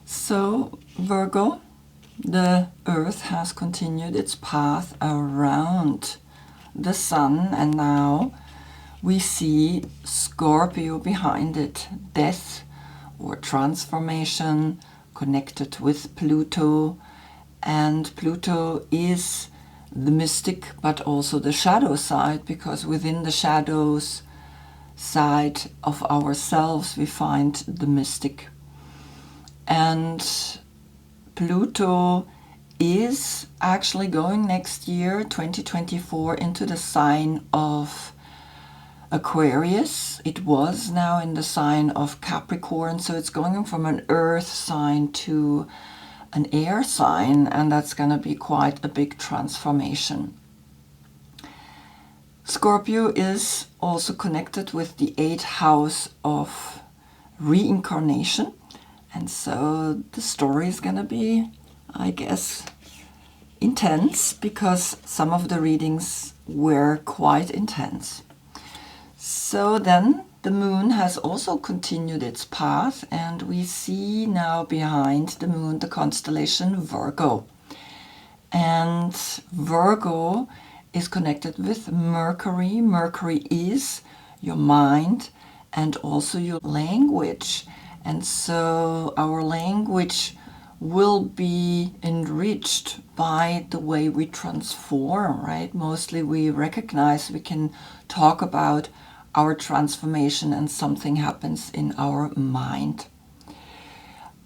So, Virgo, the Earth has continued its path around the Sun, and now we see Scorpio behind it, death or transformation connected with Pluto. And Pluto is the mystic, but also the shadow side, because within the shadows side of ourselves we find the mystic. And Pluto is actually going next year, 2024, into the sign of Aquarius. It was now in the sign of Capricorn, so it's going from an earth sign to an air sign, and that's going to be quite a big transformation. Scorpio is also connected with the 8th house of reincarnation, and so the story is going to be, I guess, intense, because some of the readings were quite intense. So then the moon has also continued its path, and we see now behind the moon the constellation Virgo. And Virgo is connected with Mercury. Mercury is your mind and also your language. And so our language will be enriched by the way we transform, right? Mostly we recognize, we can talk about our transformation and something happens in our mind.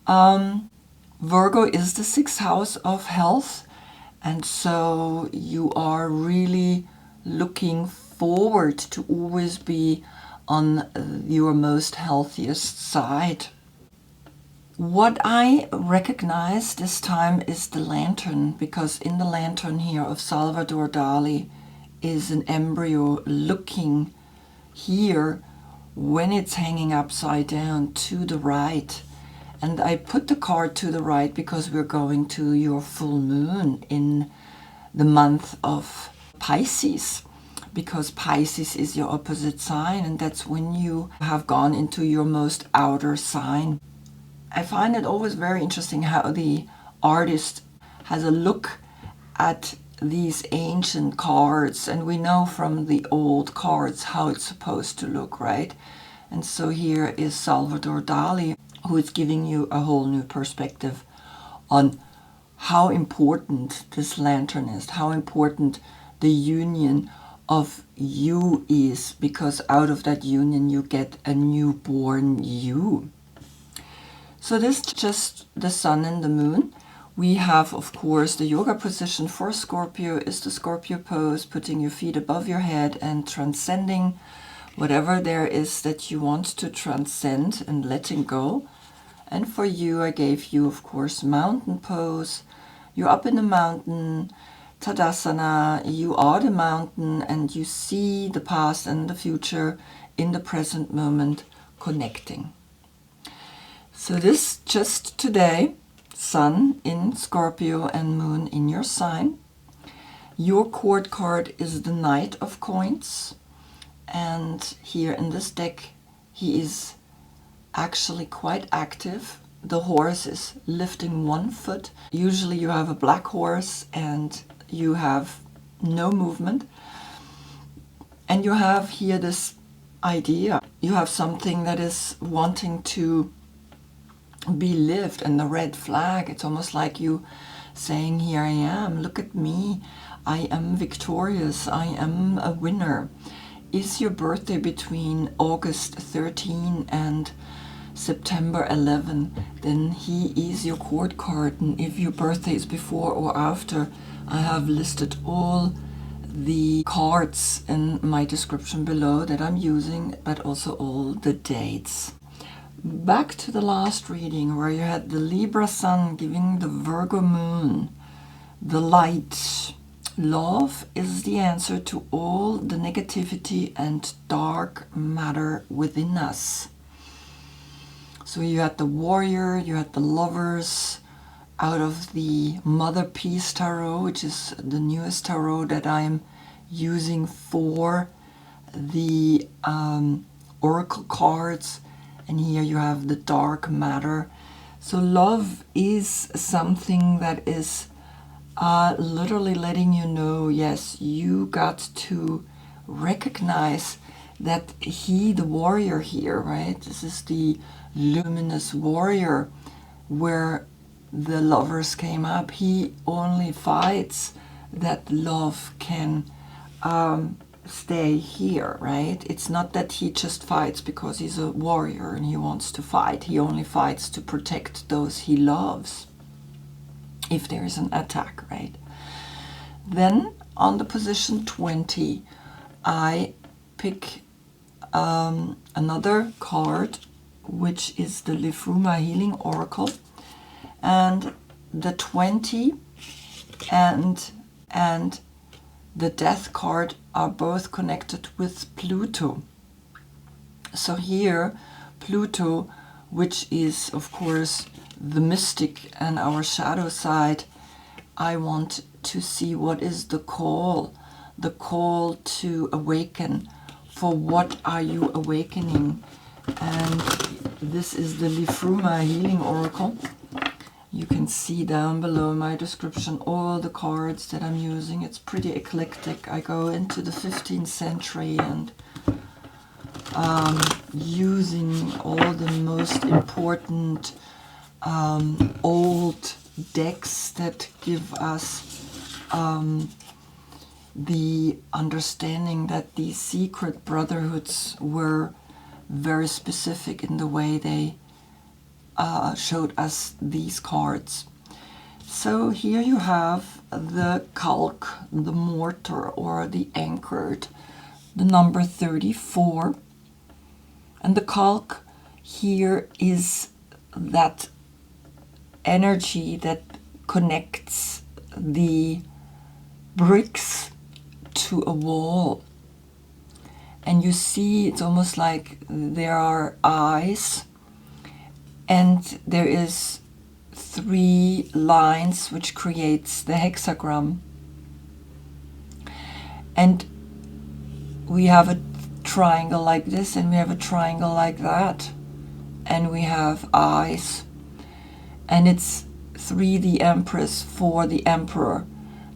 Virgo is the 6th house of health, and so you are really looking forward to always be on your most healthiest side. What I recognize this time is the lantern, because in the lantern here of Salvador Dali is an embryo looking here when it's hanging upside down to the right. And I put the card to the right because we're going to your full moon in the month of Pisces, because Pisces is your opposite sign, and that's when you have gone into your most outer sign. I find it always very interesting how the artist has a look at these ancient cards, and we know from the old cards how it's supposed to look, right? And so here is Salvador Dali, who is giving you a whole new perspective on how important this lantern is, how important the union of you is, because out of that union you get a newborn you. So this is just the sun and the moon. We have, of course, the yoga position for Scorpio is the Scorpio pose, putting your feet above your head and transcending whatever there is that you want to transcend and letting go. And for you, I gave you, of course, mountain pose. You're up in the mountain, Tadasana, you are the mountain, and you see the past and the future in the present moment connecting. So this just today, Sun in Scorpio and Moon in your sign. Your court card is the Knight of Coins, and here in this deck he is actually quite active. The horse is lifting one foot. Usually you have a black horse and you have no movement, and you have here this idea. You have something that is wanting to be lived, and the red flag, it's almost like you saying, here I am, look at me, I am victorious, I am a winner. Is your birthday between August 13 and September 11, then he is your court card. And if your birthday is before or after, I have listed all the cards in my description below that I'm using, but also all the dates. Back to the last reading where you had the Libra Sun giving the Virgo Moon the light. Love is the answer to all the negativity and dark matter within us. So you had the Warrior, you had the Lovers out of the Mother Peace Tarot, which is the newest tarot that I'm using for the oracle cards. And here you have the dark matter, So love is something that is literally letting you know, yes, you got to recognize that he, the warrior here, right? This is the luminous warrior where the lovers came up. He only fights that love can stay here, right? It's not that he just fights because he's a warrior and he wants to fight. He only fights to protect those he loves if there is an attack, right? Then on the position 20, I pick another card, which is the Lifruma Healing Oracle. And the 20 and the Death card are both connected with Pluto. So here, Pluto, which is of course the mystic and our shadow side, I want to see what is the call to awaken. For what are you awakening? And this is the Lifruma Healing Oracle. You can see down below my description all the cards that I'm using. It's pretty eclectic. I go into the 15th century and using all the most important old decks that give us the understanding that these secret brotherhoods were very specific in the way they showed us these cards. So here you have the calc, the mortar or the anchored, the number 34. And the calc here is that energy that connects the bricks to a wall. And you see it's almost like there are eyes, and there is 3 lines which creates the hexagram. And we have a triangle like this, and we have a triangle like that, and we have eyes, and it's 3 the Empress, 4 the Emperor.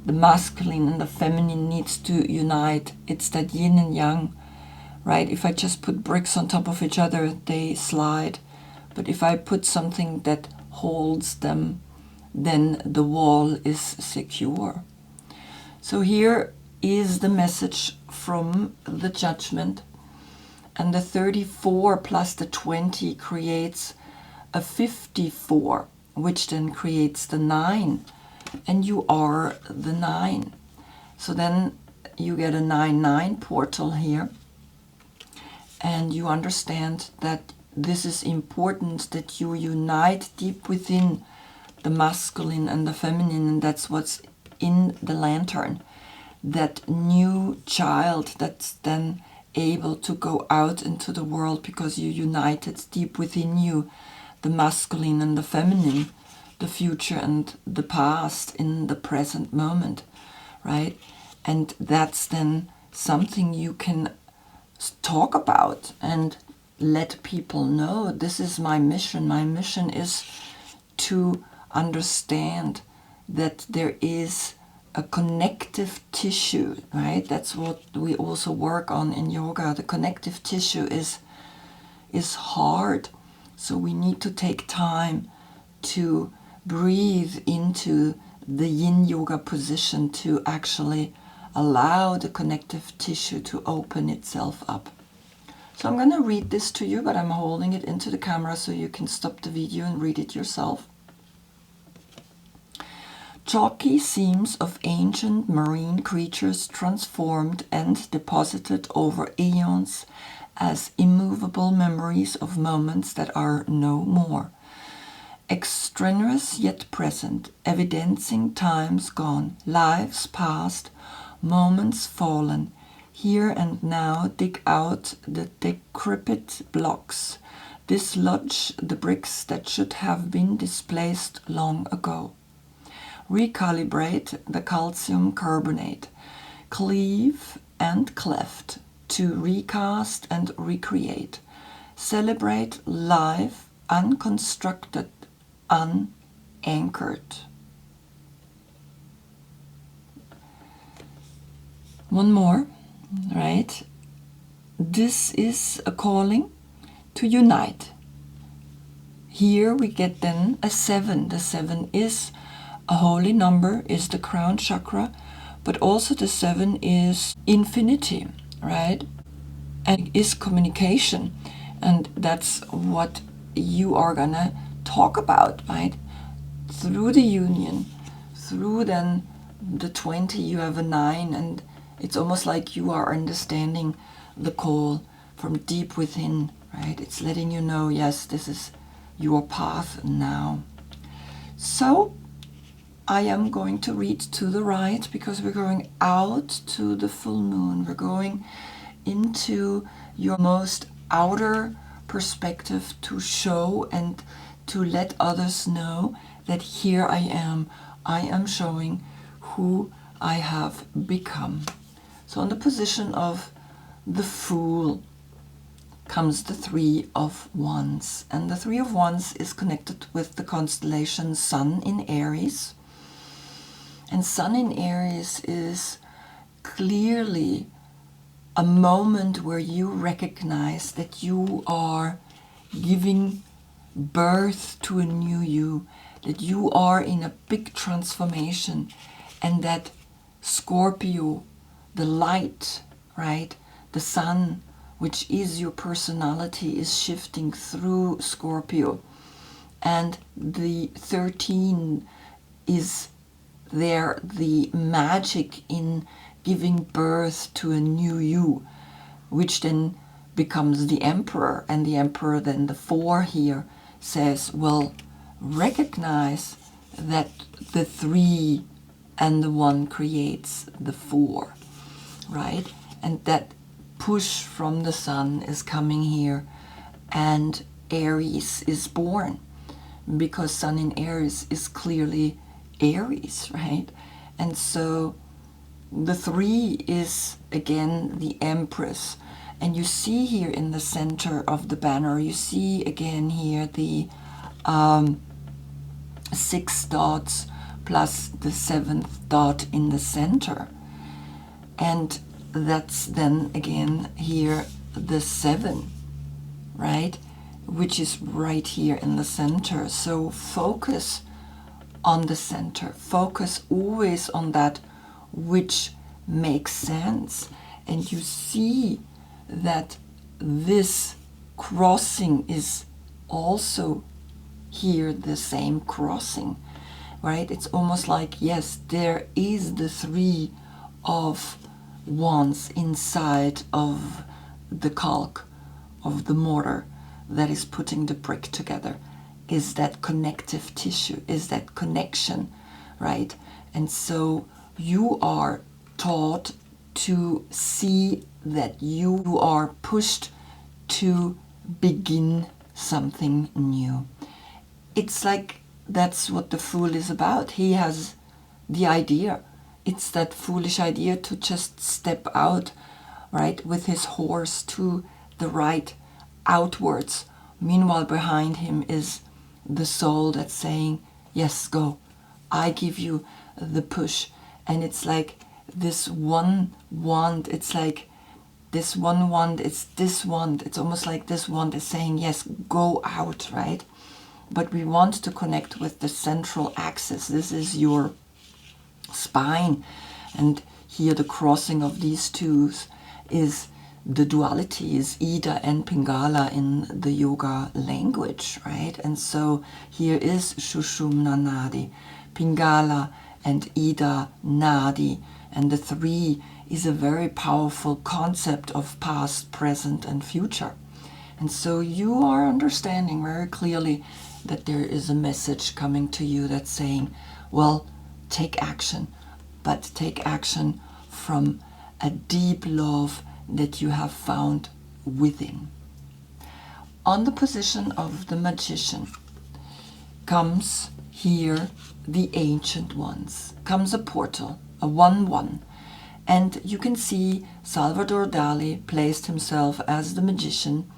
The masculine and the feminine needs to unite. It's that yin and yang, right? If I just put bricks on top of each other, they slide. But if I put something that holds them, then the wall is secure. So here is the message from the Judgment. And the 34 plus the 20 creates a 54, which then creates the 9. And you are the 9. So then you get a 9-9 portal here. And you understand that this is important, that you unite deep within the masculine and the feminine, and that's what's in the lantern. That new child that's then able to go out into the world because you united deep within you the masculine and the feminine, the future and the past in the present moment, right? And that's then something you can talk about and let people know. This is my mission. My mission is to understand that there is a connective tissue, right? That's what we also work on in yoga. The connective tissue is hard. So we need to take time to breathe into the yin yoga position to actually allow the connective tissue to open itself up. So I'm going to read this to you, but I'm holding it into the camera so you can stop the video and read it yourself. Chalky seams of ancient marine creatures transformed and deposited over eons as immovable memories of moments that are no more. Extraneous yet present, evidencing times gone, lives past, moments fallen. Here and now dig out the decrepit blocks, dislodge the bricks that should have been displaced long ago. Recalibrate the calcium carbonate, cleave and cleft to recast and recreate. Celebrate life unconstructed unanchored. One more, right? This is a calling to unite. Here we get then a 7. The 7 is a holy number, is the crown chakra, but also the 7 is infinity, right? And is communication. And that's what you are gonna talk about, right? Through the union, through then the 20, you have a 9, and it's almost like you are understanding the call from deep within, right? It's letting you know, yes, this is your path now. So I am going to read to the right because we're going out to the full moon. We're going into your most outer perspective to show and to let others know that here I am showing who I have become. So on the position of the Fool comes the 3 of Wands, and the 3 of Wands is connected with the constellation Sun in Aries. And Sun in Aries is clearly a moment where you recognize that you are giving birth to a new you, that you are in a big transformation, and that Scorpio, the light, right, the sun, which is your personality, is shifting through Scorpio. And the 13 is there, the magic in giving birth to a new you, which then becomes the Emperor. And the Emperor, then the 4 here, says, well, recognize that the 3 and the 1 creates the 4, right? And that push from the sun is coming here, and Aries is born, because Sun in Aries is clearly Aries, right? And so the 3 is again the Empress, and you see here in the center of the banner, you see again here the 6 dots plus the 7th dot in the center, and that's then again here the 7, right, which is right here in the center. So focus on the center, focus always on that which makes sense, and you see that this crossing is also here the same crossing, right? It's almost like, yes, there is the 3 of Wands inside of the caulk, of the mortar that is putting the brick together, is that connective tissue, is that connection, right? And so you are taught to see that you are pushed to begin something new. It's like that's what the Fool is about. He has the idea. It's that foolish idea to just step out, right, with his horse to the right, outwards. Meanwhile, behind him is the soul that's saying, yes, go. I give you the push. And it's like this one wand, it's like this one wand, it's this wand. It's almost like this wand is saying, yes, go out, right? But we want to connect with the central axis. This is your spine, and here the crossing of these two is the duality, is Ida and Pingala in the yoga language, right? And so here is Sushumna Nadi, Pingala and Ida Nadi, and the 3 is a very powerful concept of past, present and future. And so you are understanding very clearly that there is a message coming to you that's saying, well, take action, but take action from a deep love that you have found within. On the position of the Magician comes here the Ancient Ones, comes a portal, a 1-1. And you can see Salvador Dali placed himself as the magician,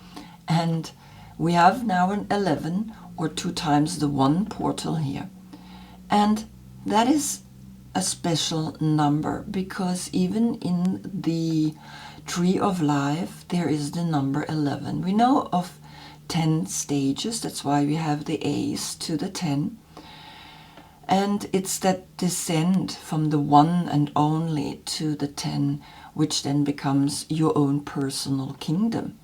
and We have now an 11, or 2 times the 1 portal here. And that is a special number, because even in the tree of life there is the number 11. We know of 10 stages, that's why we have the A's to the 10. And it's that descent from the one and only to the 10, which then becomes your own personal kingdom.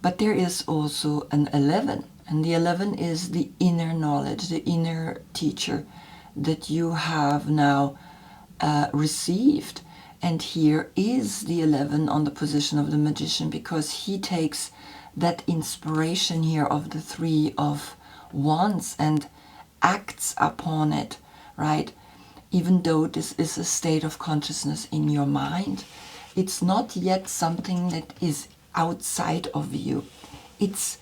But there is also an 11, and the 11 is the inner knowledge, the inner teacher that you have now received. And here is the 11 on the position of the magician, because he takes that inspiration here of the 3 of Wands and acts upon it, right? Even though this is a state of consciousness in your mind, it's not yet something that is outside of you. It's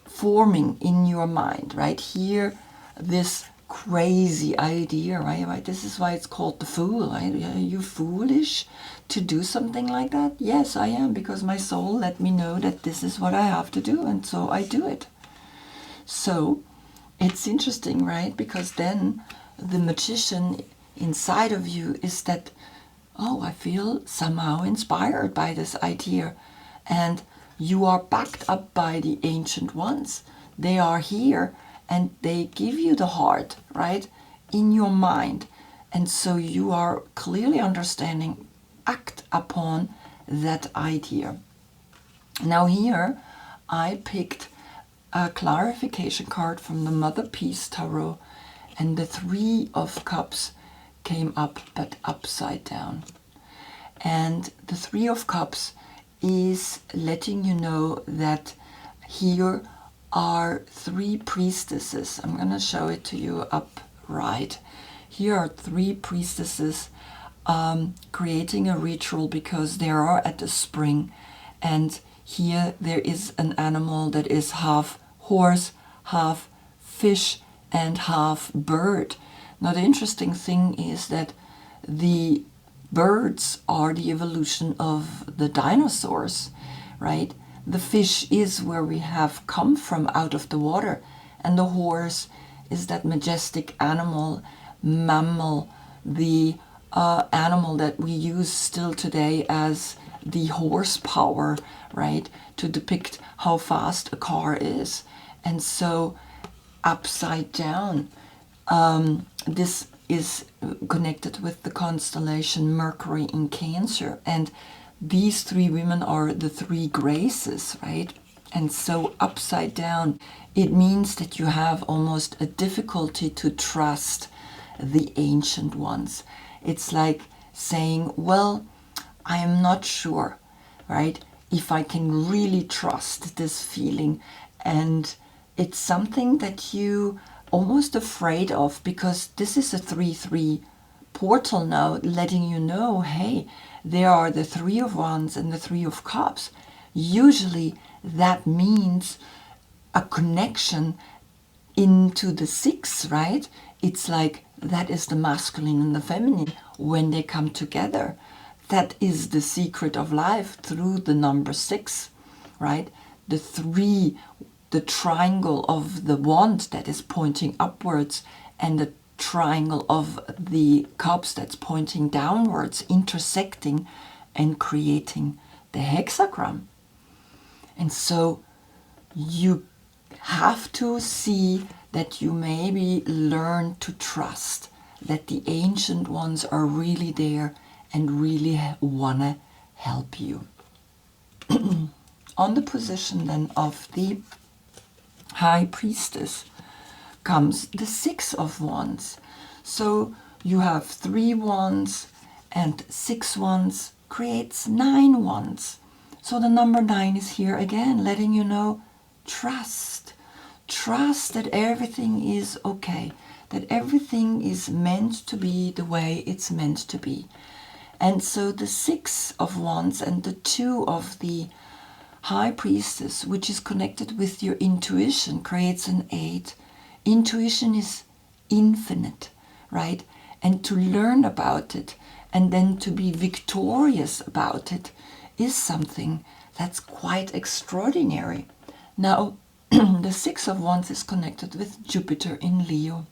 forming in your mind, right? Here, this crazy idea, right? This is why it's called the fool, right? Are you foolish to do something like that? Yes, I am, because my soul let me know that this is what I have to do, and so I do it. So it's interesting, right? Because then the magician inside of you is that, oh, I feel somehow inspired by this idea. And you are backed up by the ancient ones. They are here and they give you the heart, right, in your mind. And so you are clearly understanding, act upon that idea. Now here I picked a clarification card from the Mother Peace Tarot, and the 3 of Cups came up but upside down. And the 3 of Cups is letting you know that here are 3 priestesses. I'm going to show it to you upright. Here are 3 priestesses creating a ritual, because they are at the spring, and here there is an animal that is half horse, half fish, and half bird. Now the interesting thing is that the birds are the evolution of the dinosaurs, right? The fish is where we have come from, out of the water, and the horse is that majestic animal, mammal, the animal that we use still today as the horsepower, right, to depict how fast a car is. And so upside down, this is connected with the constellation Mercury in Cancer, and these 3 women are the 3 graces, right? And so upside down, it means that you have almost a difficulty to trust the ancient ones. It's like saying, well, I am not sure, right, if I can really trust this feeling. And it's something that you almost afraid of, because this is a 3-3 portal now, letting you know, hey, there are the 3 of Wands and the 3 of Cups. Usually that means a connection into the 6, right? It's like that is the masculine and the feminine when they come together. That is the secret of life through the number 6, right? The 3, the triangle of the wand that is pointing upwards, and the triangle of the cups that's pointing downwards, intersecting and creating the hexagram. And so you have to see that you maybe learn to trust that the ancient ones are really there and really want to help you. On the position then of the High Priestess comes the 6 of Wands. So you have 3 wands and 6 wands creates 9 wands. So the number 9 is here again, letting you know, trust. Trust that everything is okay, that everything is meant to be the way it's meant to be. And so the 6 of Wands and the 2 of the High Priestess, which is connected with your intuition, creates an 8. Intuition is infinite, right? And to learn about it and then to be victorious about it is something that's quite extraordinary. Now, the Six of Wands is connected with Jupiter in Leo.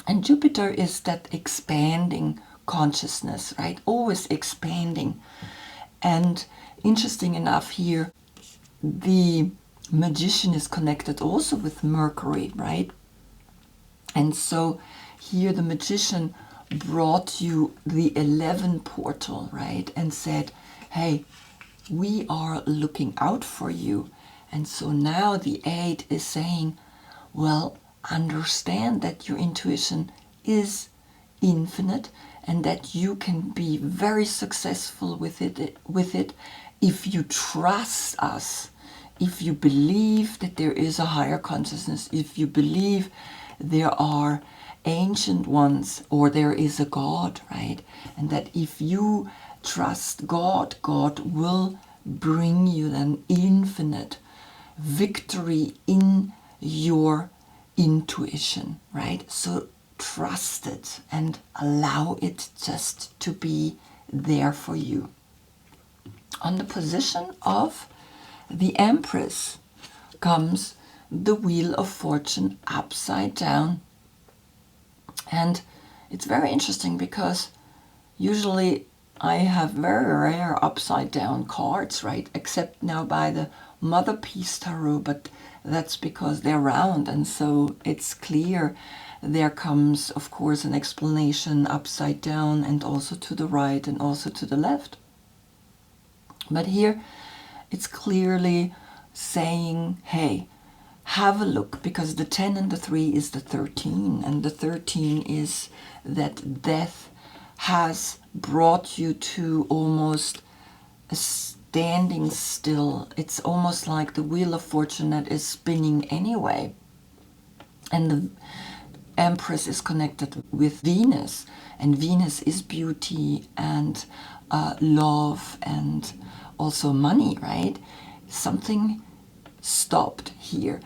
And Jupiter is that expanding consciousness, right? Always expanding. And interesting enough here, the Magician is connected also with Mercury, right? And so here the Magician brought you the 11 portal, right? And said, hey, we are looking out for you. And so now the 8 is saying, well, understand that your intuition is infinite and that you can be very successful with it if you trust us, if you believe that there is a higher consciousness, if you believe there are ancient ones or there is a God, right? And that if you trust God, God will bring you an infinite victory in your intuition, right? So trust it and allow it just to be there for you. On the position of the Empress comes the Wheel of Fortune upside down. And it's very interesting because usually I have very rare upside down cards, right? Except now by the Mother Peace Tarot, but that's because they're round and so it's clear. There comes, of course, an explanation upside down and also to the right and also to the left. But here it's clearly saying, hey, have a look, because the 10 and the 3 is the 13, and the 13 is that death has brought you to almost a standing still. It's almost like the Wheel of Fortune that is spinning anyway. And the Empress is connected with Venus, and Venus is beauty and love and also money, right? Something stopped here.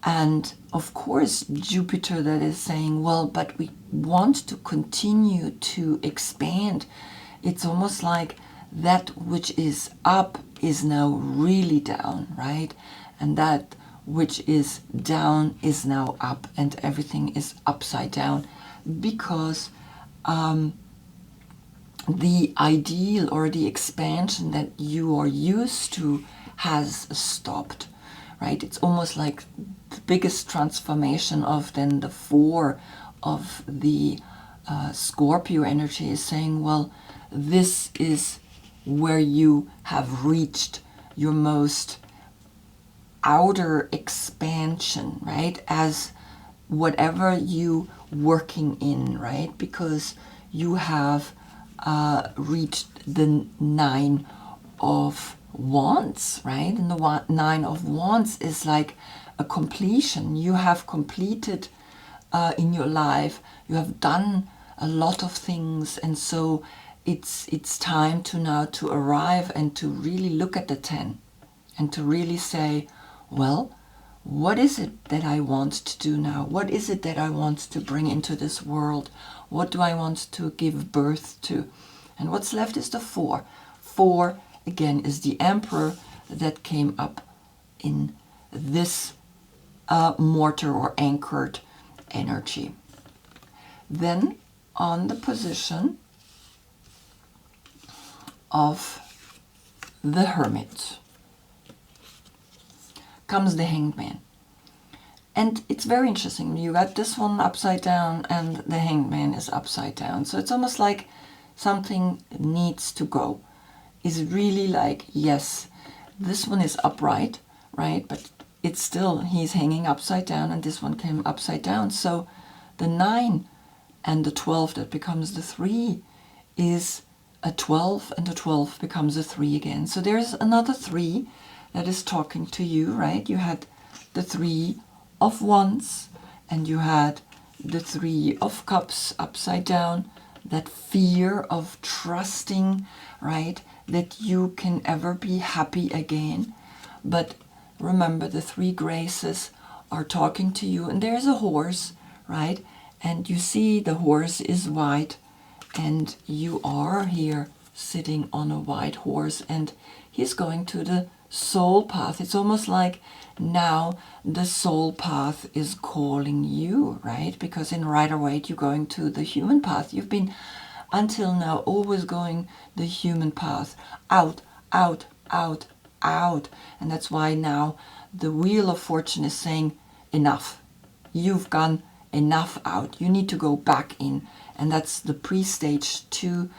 And of course, Jupiter that is saying, well, but we want to continue to expand. It's almost like that which is up is now really down, right? And that which is down is now up, and everything is upside down because the ideal or the expansion that you are used to has stopped, right? It's almost like the biggest transformation of then the 4 of the Scorpio energy is saying, well, this is where you have reached your most outer expansion, right? As whatever you working in, right? Because you have reached the 9 of Wands, right? And the 9 of Wands is like a completion. You have completed in your life. You have done a lot of things, and so it's time to now to arrive and to really look at the 10 and to really say, well, what is it that I want to do now? What is it that I want to bring into this world? What do I want to give birth to? And what's left is the 4. 4, again, is the Emperor that came up in this mortar or anchored energy. Then on the position of the Hermit comes the Hanged Man. And it's very interesting. You got this one upside down and the Hanged Man is upside down. So it's almost like something needs to go. Is really like, yes, this one is upright, right? But it's still, he's hanging upside down, and this one came upside down. So the 9 and the 12 that becomes the 3 is a 12, and the 12 becomes a 3 again. So there's another 3 that is talking to you, right? You had the 3 of Wands, and you had the 3 of Cups upside down. That fear of trusting, right? That you can ever be happy again. But remember, the 3 graces are talking to you, and there's a horse, right? And you see the horse is white, and you are here sitting on a white horse, and he's going to the soul path. It's almost like now the soul path is calling you, right? Because in Rider-Waite, you're going to the human path. You've been until now always going the human path, out, out, out, out. And that's why now the Wheel of Fortune is saying, enough. You've gone enough out. You need to go back in. And that's the pre-stage to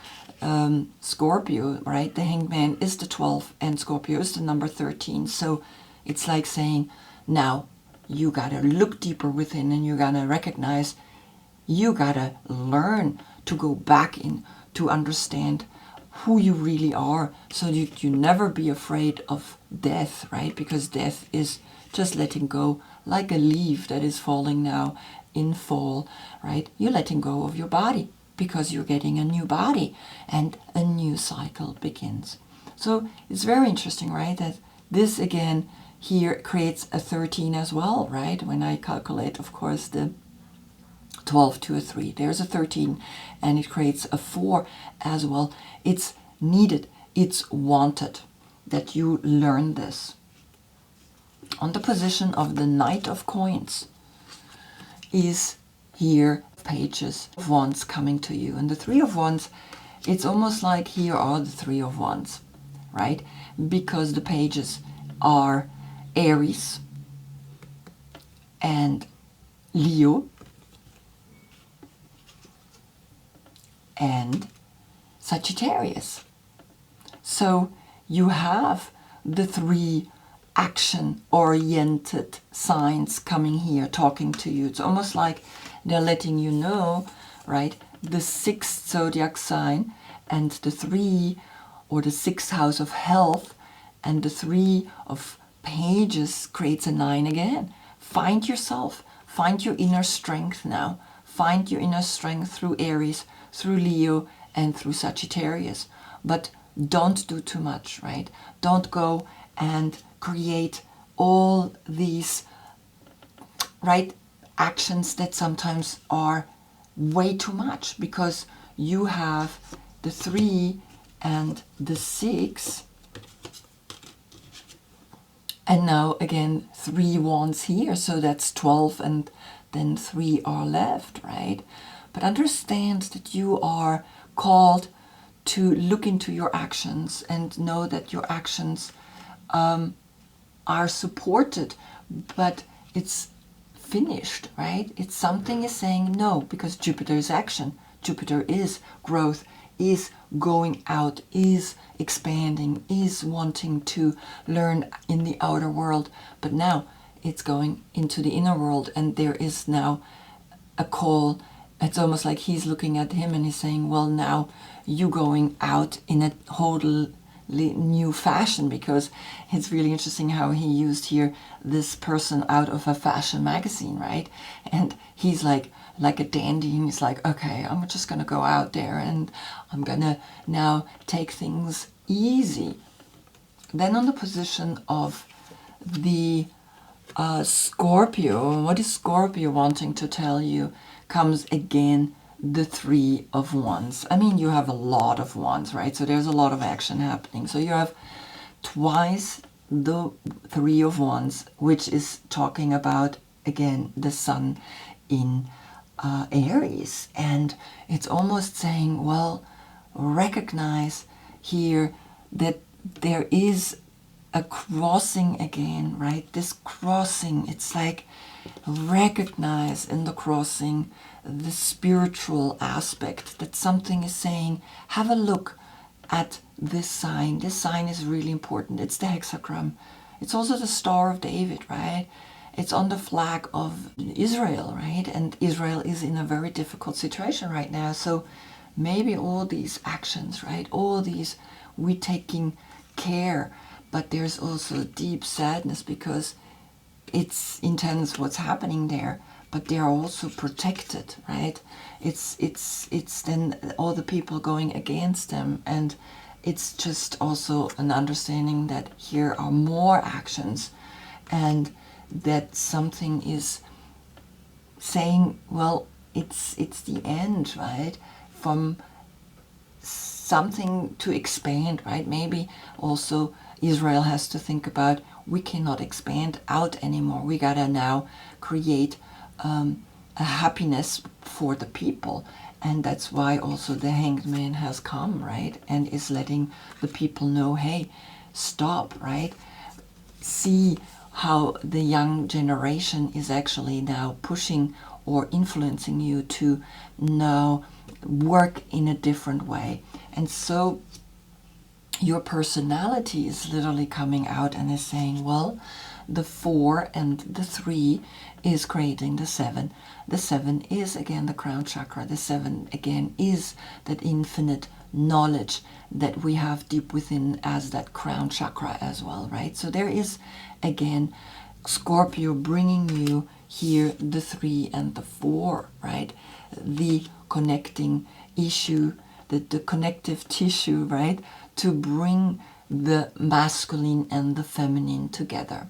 Scorpio, right? The Hanged Man is the 12th and Scorpio is the number 13. So it's like saying, now you gotta look deeper within and you gotta recognize, you gotta learn to go back in, to understand who you really are, so you never be afraid of death, right? Because death is just letting go, like a leaf that is falling now in fall, right? You're letting go of your body because you're getting a new body and a new cycle begins. So it's very interesting, right? That this again here creates a 13 as well, right? When I calculate, of course, the 12 to a 3, there's a 13, and it creates a 4 as well. It's needed, it's wanted that you learn this. On the position of the Knight of Coins is here pages of Wands coming to you, and the Three of Wands, it's almost like here are the Three of Wands, right? Because the pages are Aries and Leo and Sagittarius. So you have the three action-oriented signs coming here talking to you. It's almost like they're letting you know, right? The 6th zodiac sign and the 3 or the 6th house of health and the 3 of pages creates a 9 again. Find yourself. Find your inner strength now. Find your inner strength through Aries, through Leo, and through Sagittarius. But don't do too much, right? Don't go and create all these, right, actions that sometimes are way too much, because you have the 3 and the 6, and now again 3 wands here, so that's 12, and then 3 are left, right? But understand that you are called to look into your actions and know that your actions are supported, but it's finished, right? It's something is saying no, because Jupiter is action. Jupiter is growth, is going out, is expanding, is wanting to learn in the outer world. But now it's going into the inner world, and there is now a call. It's almost like he's looking at him and he's saying, well, now you going out in a whole new fashion, because it's really interesting how he used here this person out of a fashion magazine, right? And he's like a dandy, and he's like, okay, I'm just gonna go out there and I'm gonna now take things easy. Then on the position of the Scorpio, what is Scorpio wanting to tell you, comes again the 3 of Wands. I mean, you have a lot of wands, right? So there's a lot of action happening. So you have twice the 3 of Wands, which is talking about, again, the sun in Aries. And it's almost saying, well, recognize here that there is a crossing again, right? This crossing, it's like recognize in the crossing the spiritual aspect, that something is saying, have a look at this sign. This sign is really important. It's the hexagram. It's also the Star of David, right? It's on the flag of Israel, right? And Israel is in a very difficult situation right now. So maybe all these actions, right? All these, we're taking care, but there's also deep sadness because it's intense what's happening there, but they are also protected, right? It's then all the people going against them, and it's just also an understanding that here are more actions, and that something is saying, well, it's the end, right? From something to expand, right? Maybe also Israel has to think about, we cannot expand out anymore. We gotta now create a happiness for the people. And that's why also the Hanged Man has come, right? And is letting the people know, hey, stop, right? See how the young generation is actually now pushing or influencing you to now work in a different way. And so your personality is literally coming out and is saying, well, the 4 and the 3 is creating the 7. The 7 is again the crown chakra. The 7 again is that infinite knowledge that we have deep within as that crown chakra as well, right? So there is again Scorpio bringing you here the 3 and the 4, right? The connecting issue, the connective tissue, right? To bring the masculine and the feminine together.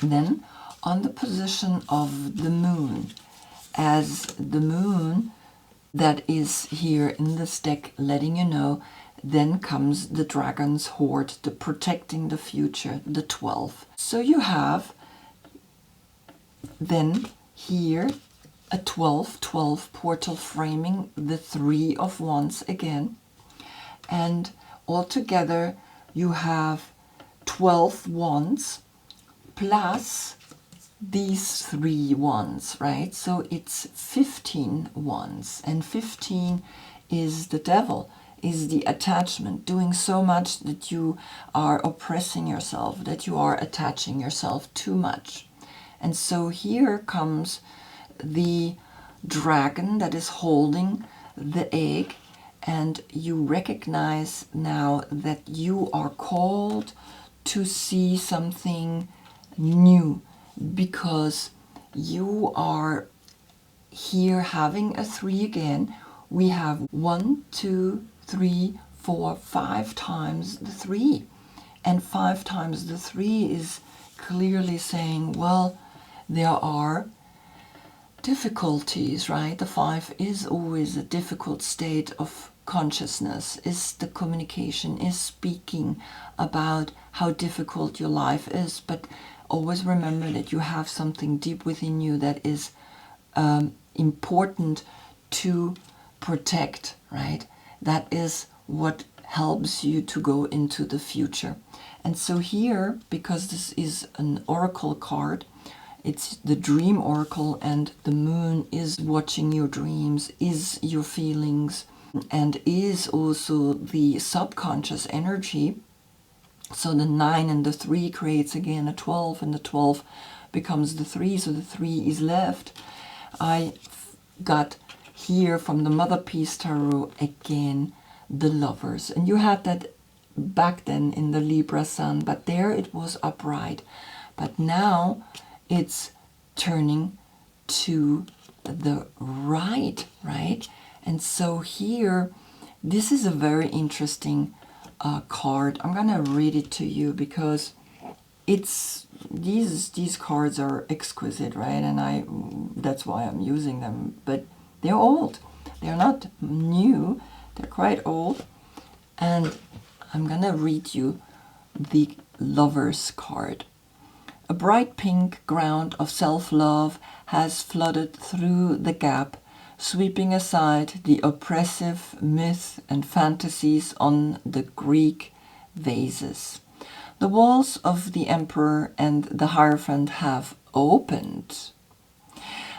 Then on the position of the moon, as the moon that is here in this deck letting you know, then comes the dragon's horde, the protecting the future, the 12. So you have then here a 12 portal framing the 3 of Wands again. And altogether you have 12 wands plus these 3 wands, right? So it's 15 wands, and 15 is the devil, is the attachment, doing so much that you are oppressing yourself, that you are attaching yourself too much. And so here comes the dragon that is holding the egg, and you recognize now that you are called to see something new, because you are here having a 3 again. We have 1, 2, 3, 4, 5 times the 3, and 5 times the 3 is clearly saying, well, there are difficulties, right? The 5 is always a difficult state of consciousness, is the communication, is speaking about how difficult your life is. But always remember that you have something deep within you that is important to protect, right? That is what helps you to go into the future. And so here, because this is an oracle card, it's the dream oracle, and the moon is watching your dreams, is your feelings, and is also the subconscious energy. So the 9 and the 3 creates again a 12, and the 12 becomes the 3, so the 3 is left. I got here from the Mother Peace Tarot again the Lovers, and you had that back then in the Libra Sun, but there it was upright. But now it's turning to the right, right? And so here, this is a very interesting card. I'm gonna read it to you because it's these cards are exquisite, right? And that's why I'm using them. But they're old. They're not new. They're quite old. And I'm gonna read you the Lovers card. A bright pink ground of self-love has flooded through the gap, sweeping aside the oppressive myth and fantasies on the Greek vases. The walls of the Emperor and the Hierophant have opened.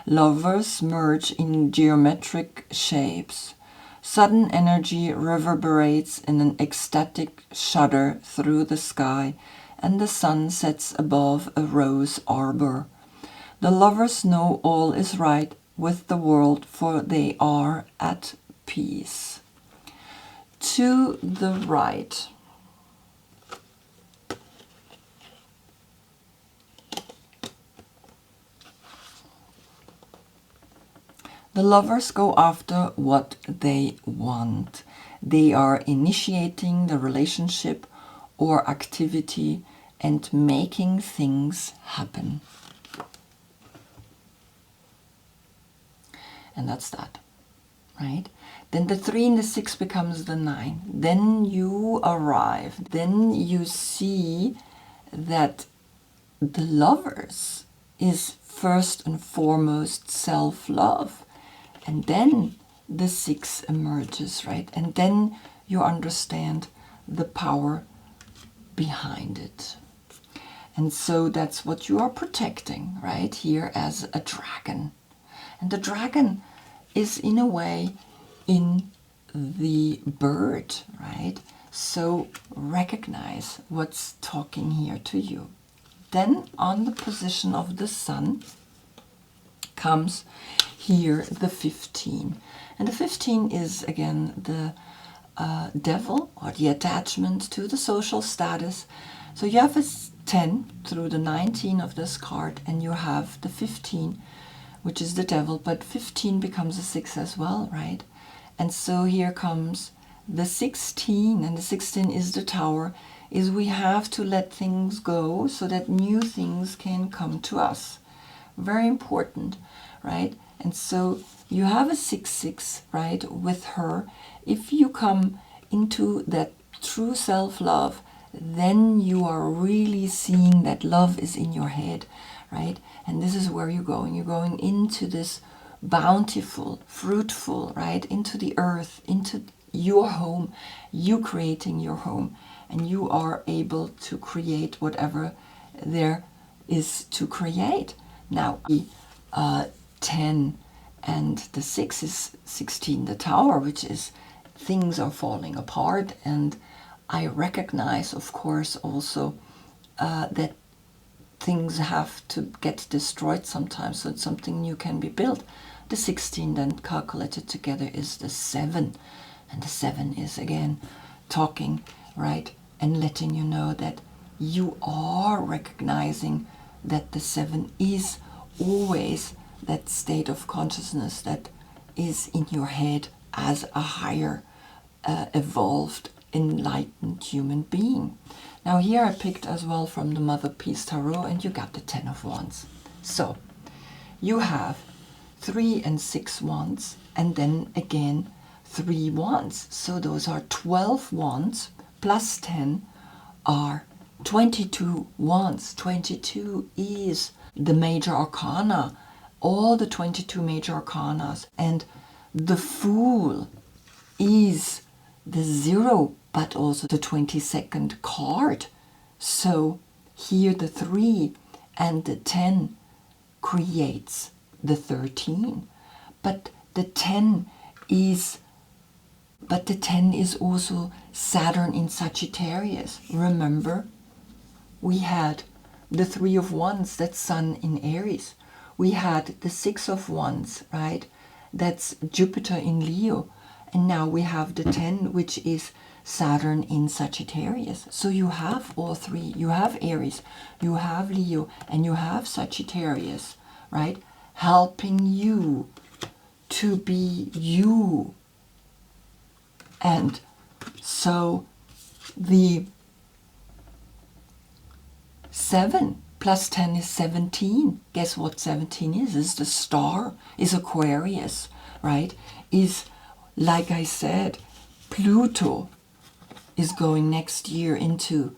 Lovers merge in geometric shapes. Sudden energy reverberates in an ecstatic shudder through the sky, and the sun sets above a rose arbor. The lovers know all is right with the world, for they are at peace. To the right. The lovers go after what they want. They are initiating the relationship or activity and making things happen. And that's that, right? Then the 3 and the 6 becomes the 9. Then you arrive. Then you see that the Lovers is first and foremost self-love. And then the 6 emerges, right? And then you understand the power behind it. And so that's what you are protecting, right? Here as a dragon. And the dragon is in a way in the bird, right? So recognize what's talking here to you. Then on the position of the sun comes here the 15. And the 15 is again the devil, or the attachment to the social status. So you have a 10 through the 19 of this card, and you have the 15, which is the devil, but 15 becomes a 6 as well, right? And so here comes the 16, and the 16 is the tower, is we have to let things go so that new things can come to us. Very important, right? And so you have a 6-6, right, with her. If you come into that true self-love, then you are really seeing that love is in your head, right? And this is where you're going. You're going into this bountiful, fruitful, right, into the earth, into your home, you creating your home, and you are able to create whatever there is to create. Now, the 10 and the 6 is 16, the tower, which is things are falling apart. And I recognize, of course, also that things have to get destroyed sometimes so that something new can be built. The 16 then calculated together is the 7. And the 7 is again talking, right, and letting you know that you are recognizing that the 7 is always that state of consciousness that is in your head as a higher, evolved, enlightened human being. Now here I picked as well from the Mother Peace Tarot, and you got the 10 of Wands. So you have 3 and 6 wands, and then again 3 wands. So those are 12 wands plus 10 are 22 wands. 22 is the major arcana, all the 22 major arcanas. And the Fool is the 0, but also the 22nd card. So here the 3 and the 10 creates the 13. But the 10 is also Saturn in Sagittarius. Remember, we had the 3 of Wands, that's Sun in Aries. We had the 6 of Wands, right? That's Jupiter in Leo. And now we have the 10, which is Saturn in Sagittarius. So you have all 3. You have Aries, you have Leo, and you have Sagittarius, right? Helping you to be you. And so the 7 plus 10 is 17. Guess what 17 is? Is the star, is Aquarius, right? Is, like I said, Pluto is going next year into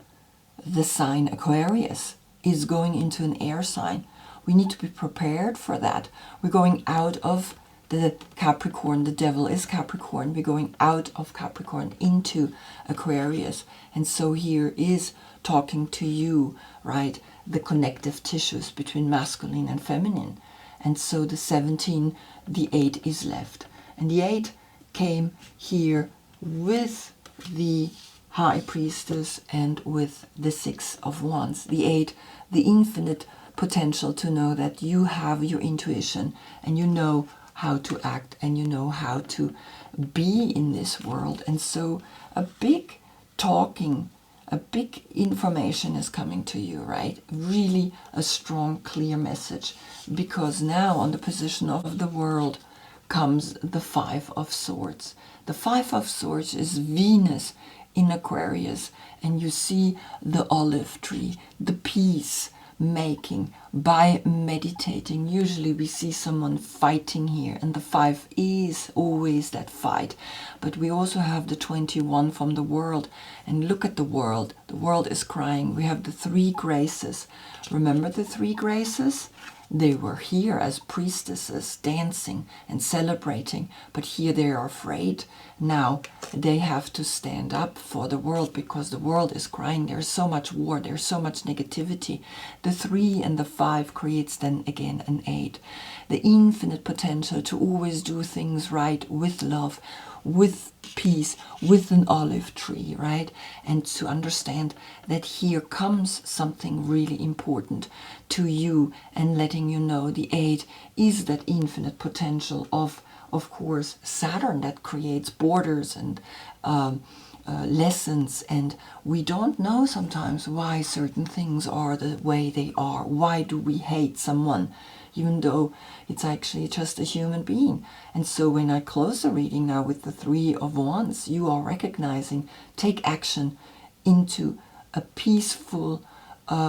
the sign Aquarius, is going into an air sign. We need to be prepared for that. We're going out of the Capricorn. The devil is Capricorn. We're going out of Capricorn into Aquarius. And so here is talking to you, right? The connective tissues between masculine and feminine. And so the 17, the 8 is left. And the 8 came here with the High Priestess and with the 6 of Wands. The 8, the infinite potential to know that you have your intuition and you know how to act and you know how to be in this world. And so a big talking, a big information is coming to you, right? Really a strong, clear message, because now on the position of the world comes the 5 of Swords. The 5 of Swords is Venus in Aquarius, and you see the olive tree, the peace making by meditating. Usually we see someone fighting here, and the 5 is always that fight. But we also have the 21 from the world, and look at the world. The world is crying. We have the 3 graces. Remember the 3 graces? They were here as priestesses, dancing and celebrating, but here they are afraid. Now they have to stand up for the world because the world is crying. There's so much war, there's so much negativity. The 3 and the 5 creates then again an 8. The infinite potential to always do things right with love, with peace, with an olive tree, right? And to understand that here comes something really important to you, and letting you know the 8 is that infinite potential of course, Saturn, that creates borders and lessons, and we don't know sometimes why certain things are the way they are. Why do we hate someone? Even though it's actually just a human being. And so when I close the reading now with the 3 of Wands, you are recognizing, take action into a peaceful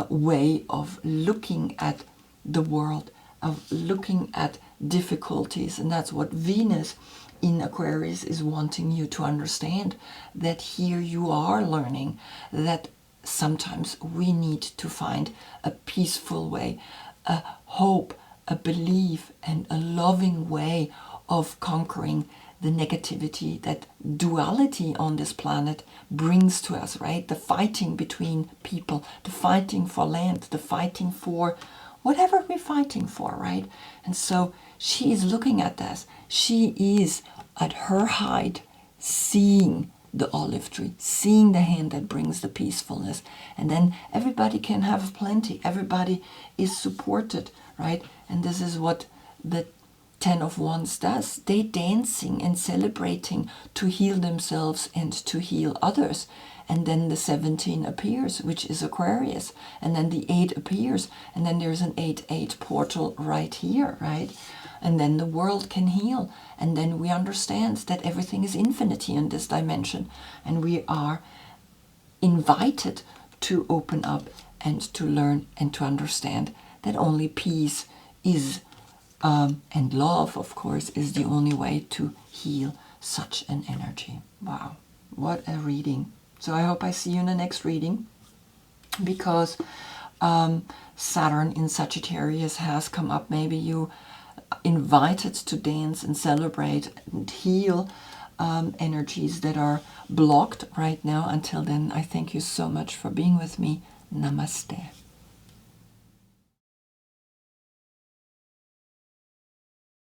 way of looking at the world, of looking at difficulties. And that's what Venus in Aquarius is wanting you to understand, that here you are learning that sometimes we need to find a peaceful way, a hope, a belief, and a loving way of conquering the negativity that duality on this planet brings to us, right? The fighting between people, the fighting for land, the fighting for whatever we're fighting for, right? And so she is looking at this. She is at her height seeing the olive tree, seeing the hand that brings the peacefulness. And then everybody can have plenty. Everybody is supported, right? And this is what the 10 of Wands does. They dancing and celebrating to heal themselves and to heal others. And then the 17 appears, which is Aquarius. And then the 8 appears. And then there's an 8-8 portal right here, right? And then the world can heal. And then we understand that everything is infinity in this dimension. And we are invited to open up and to learn and to understand that only peace is, and love, of course, is the only way to heal such an energy. Wow, what a reading. So I hope I see you in the next reading, because Saturn in Sagittarius has come up. Maybe you invited to dance and celebrate and heal energies that are blocked right now. Until then, I thank you so much for being with me. Namaste.